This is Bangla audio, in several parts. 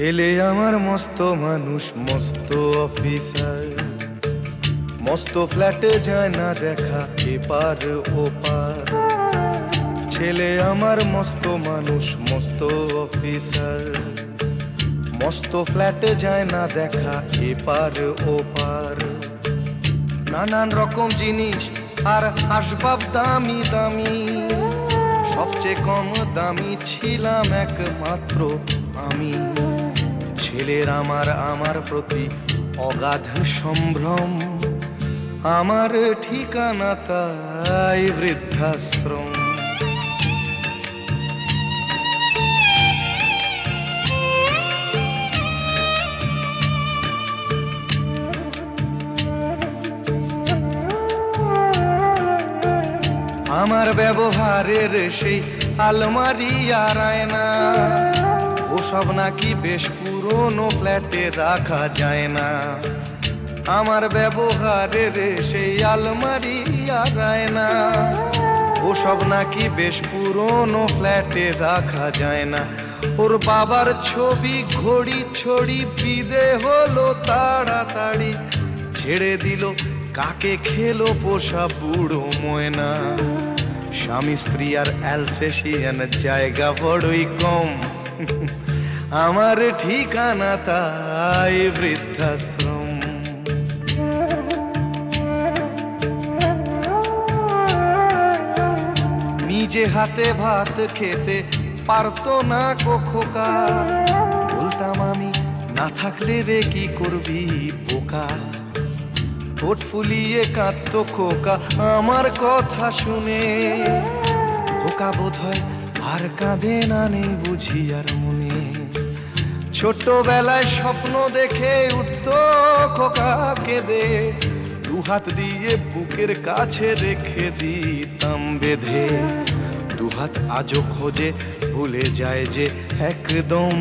ছেলে আমার মস্ত মানুষ, মস্ত অফিসার, মস্ত ফ্ল্যাটে যায় না দেখা এপার ওপার। ছেলে আমার মস্ত মানুষ, মস্ত অফিসার, মস্ত ফ্ল্যাটে যায় না দেখা এপার ওপার। নানান রকম জিনিস আর আসবাব দামি দামি, সবচেয়ে কম দামি ছিলাম একমাত্র আমি। ছেলের আমার প্রতি অগাধ সম্ভ্রম, আমার ঠিকানা তাই বৃদ্ধাশ্রম। আমার ব্যবহারের সেই আলমারি আর আয়না, ওসব নাকি বেশ পুরনো ফ্ল্যাটে রাখা যায় না। আমার ব্যবহারের সেই আলমারি আর আয়না, ওসব নাকি বেশ পুরনো ফ্ল্যাটে রাখা যায় না। ওর বাবার ছবি ঘড়ি ছড়ি বিদে হলো তাড়াতাড়ি, ছেড়ে দিল কাকে খেলো পোষা বুড়ো ময়না। স্বামী স্ত্রী আর অ্যালসেশিয়ান জায়গা বড়ই কম, আমার ঠিকানা তাই বৃদ্ধাশ্রম। নিজে হাতে ভাত খেতে পারতো না খোকা, বলতাম আমি না থাকলে রে কি করবি বোকা। ঠোঁট ফুলিয়ে কাঁদতো খোকা আমার কথা শুনে, খোকা বোধ হয় আর কাঁদে না, নেই বুঝি আর মনে। ছোটবেলায় স্বপ্ন দেখে উঠতো খোকা কেঁদে, দুহাত দিয়ে বুকের কাছে রেখে দিতাম বেঁধে। দুহাত আজও খোঁজে ভুলে যায় যে একদম,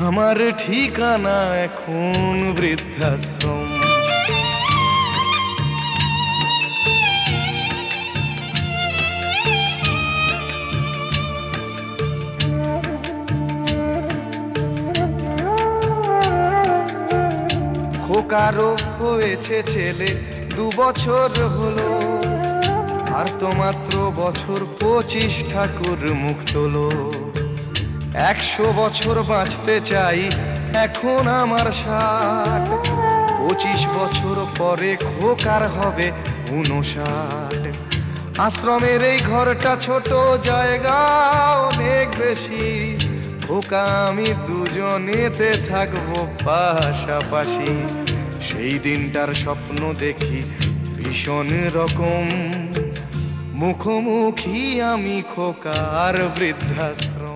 আমার ঠিকানা এখন বৃদ্ধাশ্রম। খোকারও হয়েছে ছেলে 2 বছর হলো, আর তো মাত্র বছর 25 ঠাকুর মুখ তোলো। 100 বছর বাঁচতে চাই এখন আমার 60, 25 বছর পরে খোকার হবে 59। আশ্রমের এই ঘরটা ছোট, জায়গা অনেক বেশি, খোকা আমি দুজনেতে থাকবো পাশাপাশি। সেই দিনটার স্বপ্ন দেখি ভীষণ রকম, মুখোমুখি আমি খোকার বৃদ্ধাশ্রম।